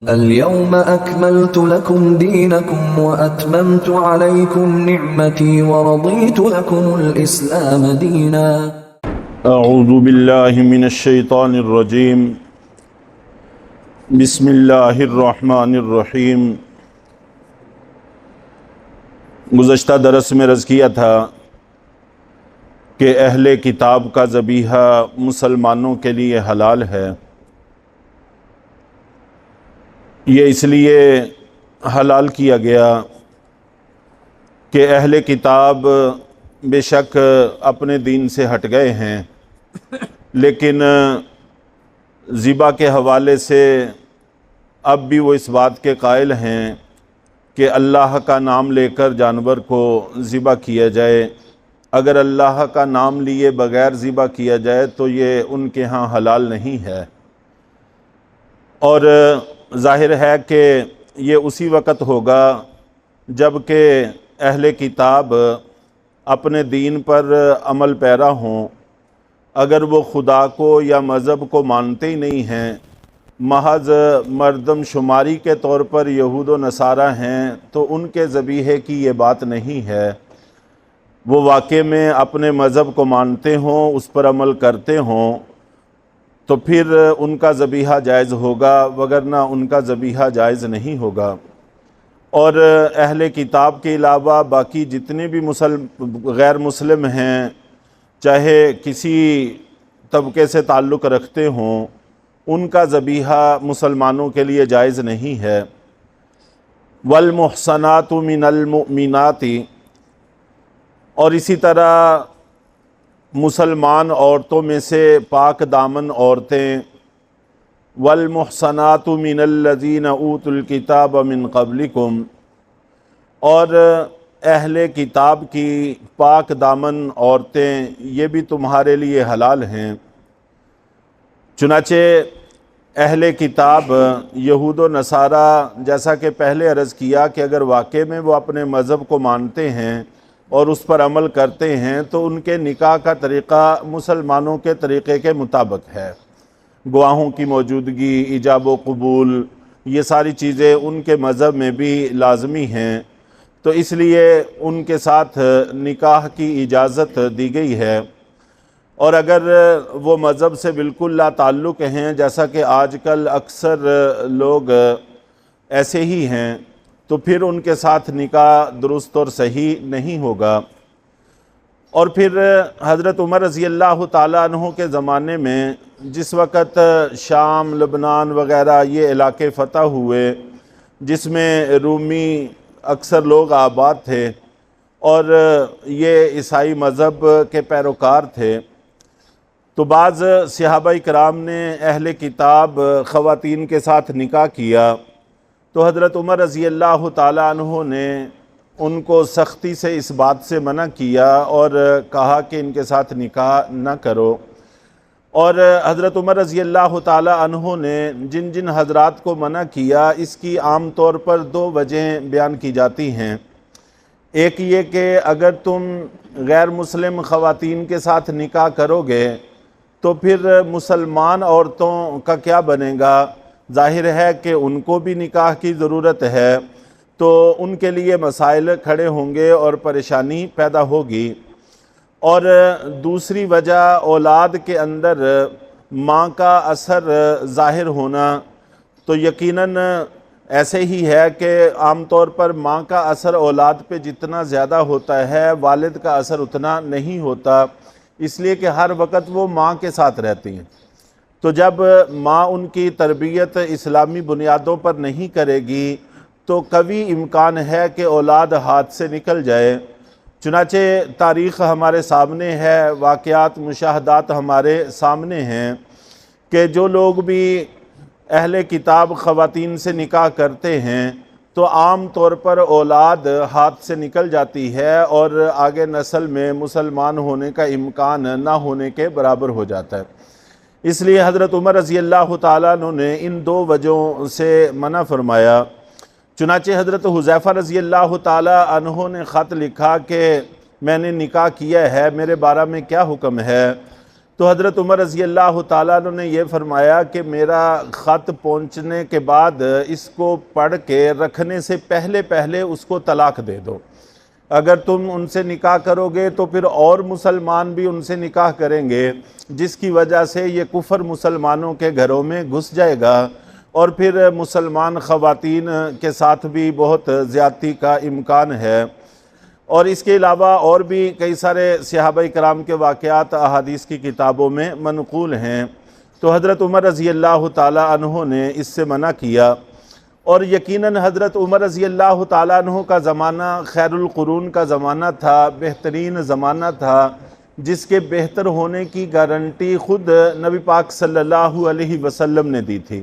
اليوم أكملت لكم دينكم وأتممت عليكم نعمتي ورضيت لكم الإسلام دينا۔ اعوذ باللہ من الشیطان الرجیم، بسم اللہ الرحمن الرحیم۔ گزشتہ درس میں عرض کیا تھا کہ اہل کتاب کا ذبیحہ مسلمانوں کے لیے حلال ہے۔ یہ اس لیے حلال کیا گیا کہ اہل کتاب بے شک اپنے دین سے ہٹ گئے ہیں، لیکن ذبح کے حوالے سے اب بھی وہ اس بات کے قائل ہیں کہ اللہ کا نام لے کر جانور کو ذبح کیا جائے۔ اگر اللہ کا نام لیے بغیر ذبح کیا جائے تو یہ ان کے ہاں حلال نہیں ہے، اور ظاہر ہے کہ یہ اسی وقت ہوگا جب کہ اہل کتاب اپنے دین پر عمل پیرا ہوں۔ اگر وہ خدا کو یا مذہب کو مانتے ہی نہیں ہیں، محض مردم شماری کے طور پر یہود و نصارہ ہیں، تو ان کے ذبیحے کی یہ بات نہیں ہے۔ وہ واقع میں اپنے مذہب کو مانتے ہوں، اس پر عمل کرتے ہوں، تو پھر ان کا ذبیحہ جائز ہوگا، وگرنہ ان کا ذبیحہ جائز نہیں ہوگا۔ اور اہل کتاب کے علاوہ باقی جتنے بھی غیر مسلم ہیں، چاہے کسی طبقے سے تعلق رکھتے ہوں، ان کا ذبیحہ مسلمانوں کے لیے جائز نہیں ہے۔ والمحصنات من المؤمنات، اور اسی طرح مسلمان عورتوں میں سے پاک دامن عورتیں، والمحصنات من الذین اوتوا الکتاب من قبلکم، اور اہل کتاب کی پاک دامن عورتیں یہ بھی تمہارے لیے حلال ہیں۔ چنانچہ اہل کتاب یہود و نصارہ، جیسا کہ پہلے عرض کیا کہ اگر واقع میں وہ اپنے مذہب کو مانتے ہیں اور اس پر عمل کرتے ہیں تو ان کے نکاح کا طریقہ مسلمانوں کے طریقے کے مطابق ہے۔ گواہوں کی موجودگی، ایجاب و قبول، یہ ساری چیزیں ان کے مذہب میں بھی لازمی ہیں، تو اس لیے ان کے ساتھ نکاح کی اجازت دی گئی ہے۔ اور اگر وہ مذہب سے بالکل لا تعلق ہیں، جیسا کہ آج کل اکثر لوگ ایسے ہی ہیں، تو پھر ان کے ساتھ نکاح درست اور صحیح نہیں ہوگا۔ اور پھر حضرت عمر رضی اللہ تعالیٰ عنہ کے زمانے میں جس وقت شام، لبنان وغیرہ یہ علاقے فتح ہوئے، جس میں رومی اکثر لوگ آباد تھے اور یہ عیسائی مذہب کے پیروکار تھے، تو بعض صحابہ کرام نے اہل کتاب خواتین کے ساتھ نکاح کیا، تو حضرت عمر رضی اللہ تعالیٰ عنہ نے ان کو سختی سے اس بات سے منع کیا اور کہا کہ ان کے ساتھ نکاح نہ کرو۔ اور حضرت عمر رضی اللہ تعالیٰ عنہ نے جن جن حضرات کو منع کیا، اس کی عام طور پر دو وجہیں بیان کی جاتی ہیں۔ ایک یہ کہ اگر تم غیر مسلم خواتین کے ساتھ نکاح کرو گے تو پھر مسلمان عورتوں کا کیا بنے گا؟ ظاہر ہے کہ ان کو بھی نکاح کی ضرورت ہے، تو ان کے لیے مسائل کھڑے ہوں گے اور پریشانی پیدا ہوگی۔ اور دوسری وجہ اولاد کے اندر ماں کا اثر ظاہر ہونا، تو یقیناً ایسے ہی ہے کہ عام طور پر ماں کا اثر اولاد پہ جتنا زیادہ ہوتا ہے، والد کا اثر اتنا نہیں ہوتا، اس لیے کہ ہر وقت وہ ماں کے ساتھ رہتی ہیں۔ تو جب ماں ان کی تربیت اسلامی بنیادوں پر نہیں کرے گی تو قوی امکان ہے کہ اولاد ہاتھ سے نکل جائے۔ چنانچہ تاریخ ہمارے سامنے ہے، واقعات، مشاہدات ہمارے سامنے ہیں کہ جو لوگ بھی اہل کتاب خواتین سے نکاح کرتے ہیں تو عام طور پر اولاد ہاتھ سے نکل جاتی ہے اور آگے نسل میں مسلمان ہونے کا امکان نہ ہونے کے برابر ہو جاتا ہے۔ اس لیے حضرت عمر رضی اللہ تعالیٰ عنہ نے ان دو وجہوں سے منع فرمایا۔ چنانچہ حضرت حذیفہ رضی اللہ تعالیٰ عنہ نے خط لکھا کہ میں نے نکاح کیا ہے، میرے بارے میں کیا حکم ہے؟ تو حضرت عمر رضی اللہ تعالیٰ عنہ نے یہ فرمایا کہ میرا خط پہنچنے کے بعد اس کو پڑھ کے رکھنے سے پہلے پہلے اس کو طلاق دے دو، اگر تم ان سے نکاح کرو گے تو پھر اور مسلمان بھی ان سے نکاح کریں گے، جس کی وجہ سے یہ کفر مسلمانوں کے گھروں میں گھس جائے گا، اور پھر مسلمان خواتین کے ساتھ بھی بہت زیادتی کا امکان ہے۔ اور اس کے علاوہ اور بھی کئی سارے صحابہ کرام کے واقعات احادیث کی کتابوں میں منقول ہیں۔ تو حضرت عمر رضی اللہ تعالیٰ عنہ نے اس سے منع کیا، اور یقیناً حضرت عمر رضی اللہ تعالیٰ عنہ کا زمانہ خیر القرون کا زمانہ تھا، بہترین زمانہ تھا، جس کے بہتر ہونے کی گارنٹی خود نبی پاک صلی اللہ علیہ وسلم نے دی تھی۔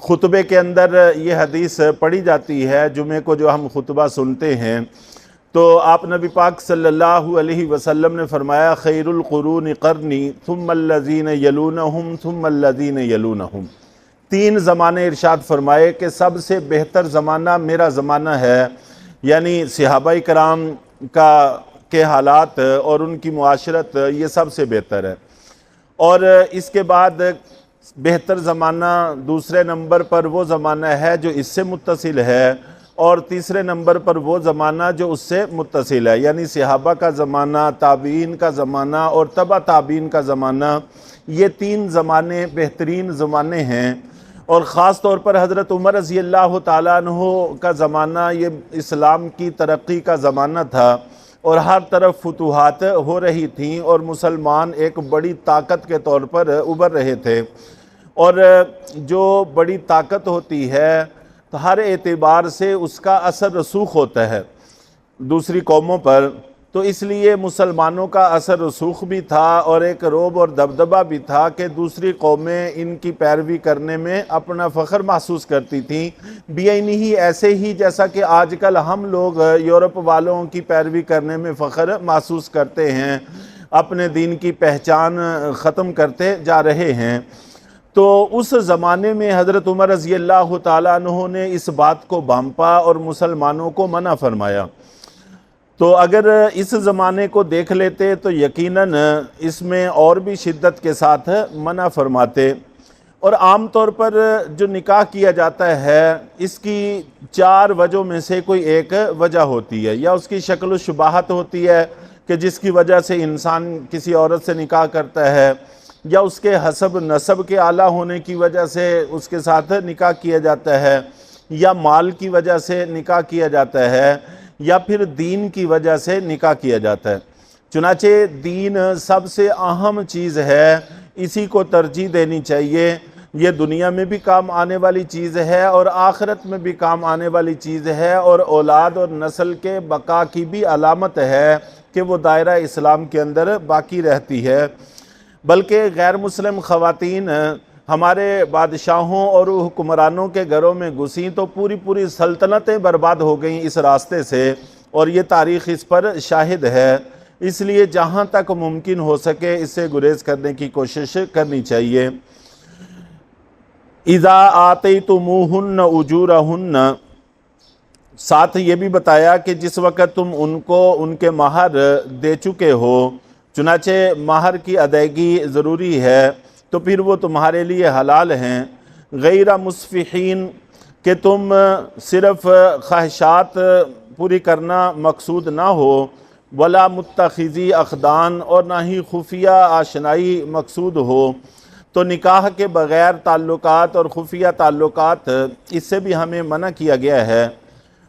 خطبے کے اندر یہ حدیث پڑھی جاتی ہے، جمعے کو جو ہم خطبہ سنتے ہیں، تو آپ نبی پاک صلی اللہ علیہ وسلم نے فرمایا خیر القرون قرنی ثم الذین یلونہم ثم الذین یلونہم، 3 زمانے ارشاد فرمائے کہ سب سے بہتر زمانہ میرا زمانہ ہے، یعنی صحابہ کرام کے حالات اور ان کی معاشرت یہ سب سے بہتر ہے، اور اس کے بعد بہتر زمانہ دوسرے نمبر پر وہ زمانہ ہے جو اس سے متصل ہے، اور تیسرے نمبر پر وہ زمانہ جو اس سے متصل ہے، یعنی صحابہ کا زمانہ، تابعین کا زمانہ اور تبع تابعین کا زمانہ، یہ 3 زمانے بہترین زمانے ہیں۔ اور خاص طور پر حضرت عمر رضی اللہ تعالیٰ عنہ کا زمانہ یہ اسلام کی ترقی کا زمانہ تھا، اور ہر طرف فتوحات ہو رہی تھیں، اور مسلمان ایک بڑی طاقت کے طور پر ابھر رہے تھے، اور جو بڑی طاقت ہوتی ہے تو ہر اعتبار سے اس کا اثر رسوخ ہوتا ہے دوسری قوموں پر، تو اس لیے مسلمانوں کا اثر رسوخ بھی تھا، اور ایک رعب اور دبدبہ بھی تھا کہ دوسری قومیں ان کی پیروی کرنے میں اپنا فخر محسوس کرتی تھیں، بعینی ہی ایسے ہی جیسا کہ آج کل ہم لوگ یورپ والوں کی پیروی کرنے میں فخر محسوس کرتے ہیں، اپنے دین کی پہچان ختم کرتے جا رہے ہیں۔ تو اس زمانے میں حضرت عمر رضی اللہ تعالیٰ عنہ نے اس بات کو بھانپا اور مسلمانوں کو منع فرمایا۔ تو اگر اس زمانے کو دیکھ لیتے تو یقیناً اس میں اور بھی شدت کے ساتھ منع فرماتے۔ اور عام طور پر جو نکاح کیا جاتا ہے اس کی 4 وجہوں میں سے کوئی ایک وجہ ہوتی ہے، یا اس کی شکل و شباہت ہوتی ہے کہ جس کی وجہ سے انسان کسی عورت سے نکاح کرتا ہے، یا اس کے حسب نسب کے اعلیٰ ہونے کی وجہ سے اس کے ساتھ نکاح کیا جاتا ہے، یا مال کی وجہ سے نکاح کیا جاتا ہے، یا پھر دین کی وجہ سے نکاح کیا جاتا ہے۔ چنانچہ دین سب سے اہم چیز ہے، اسی کو ترجیح دینی چاہیے، یہ دنیا میں بھی کام آنے والی چیز ہے اور آخرت میں بھی کام آنے والی چیز ہے، اور اولاد اور نسل کے بقا کی بھی علامت ہے کہ وہ دائرہ اسلام کے اندر باقی رہتی ہے۔ بلکہ غیر مسلم خواتین ہمارے بادشاہوں اور حکمرانوں کے گھروں میں گھسیں تو پوری سلطنتیں برباد ہو گئیں اس راستے سے، اور یہ تاریخ اس پر شاہد ہے۔ اس لیے جہاں تک ممکن ہو سکے اس سے گریز کرنے کی کوشش کرنی چاہیے۔ اذا آتیتموہن اجورہن، ساتھ یہ بھی بتایا کہ جس وقت تم ان کو ان کے مہر دے چکے ہو، چنانچہ مہر کی ادائیگی ضروری ہے، تو پھر وہ تمہارے لیے حلال ہیں، غیر مسفحین، کہ تم صرف خواہشات پوری کرنا مقصود نہ ہو، ولا متخذی اخدان، اور نہ ہی خفیہ آشنائی مقصود ہو۔ تو نکاح کے بغیر تعلقات اور خفیہ تعلقات اس سے بھی ہمیں منع کیا گیا ہے۔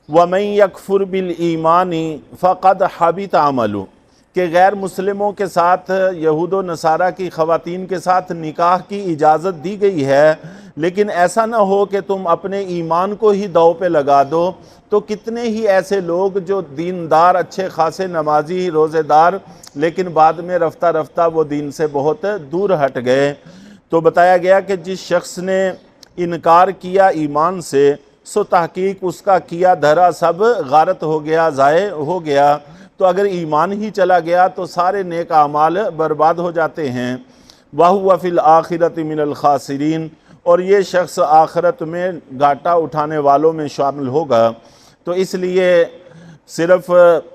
وَمَن يَكْفُرْ بِالْإِيمَانِ فَقَدْ حَبِطَ عَمَلُهُ، کہ غیر مسلموں کے ساتھ، یہود و نصارہ کی خواتین کے ساتھ نکاح کی اجازت دی گئی ہے، لیکن ایسا نہ ہو کہ تم اپنے ایمان کو ہی داؤ پہ لگا دو۔ تو کتنے ہی ایسے لوگ جو دیندار، اچھے خاصے نمازی، روزے دار، لیکن بعد میں رفتہ رفتہ وہ دین سے بہت دور ہٹ گئے۔ تو بتایا گیا کہ جس شخص نے انکار کیا ایمان سے، سو تحقیق اس کا کیا دھرا سب غارت ہو گیا، ضائع ہو گیا۔ تو اگر ایمان ہی چلا گیا تو سارے نیک اعمال برباد ہو جاتے ہیں۔ وَهُوَ فِي الْآخِرَةِ مِنَ الْخَاسِرِينَ، اور یہ شخص آخرت میں گھاٹا اٹھانے والوں میں شامل ہوگا۔ تو اس لیے صرف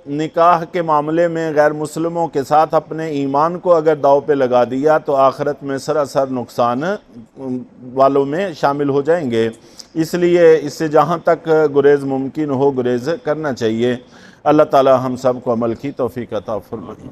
نکاح کے معاملے میں غیر مسلموں کے ساتھ اپنے ایمان کو اگر داؤ پہ لگا دیا تو آخرت میں سراسر نقصان والوں میں شامل ہو جائیں گے۔ اس لیے اس سے جہاں تک گریز ممکن ہو گریز کرنا چاہیے۔ اللہ تعالی ہم سب کو عمل کی توفیق عطا فرمائے۔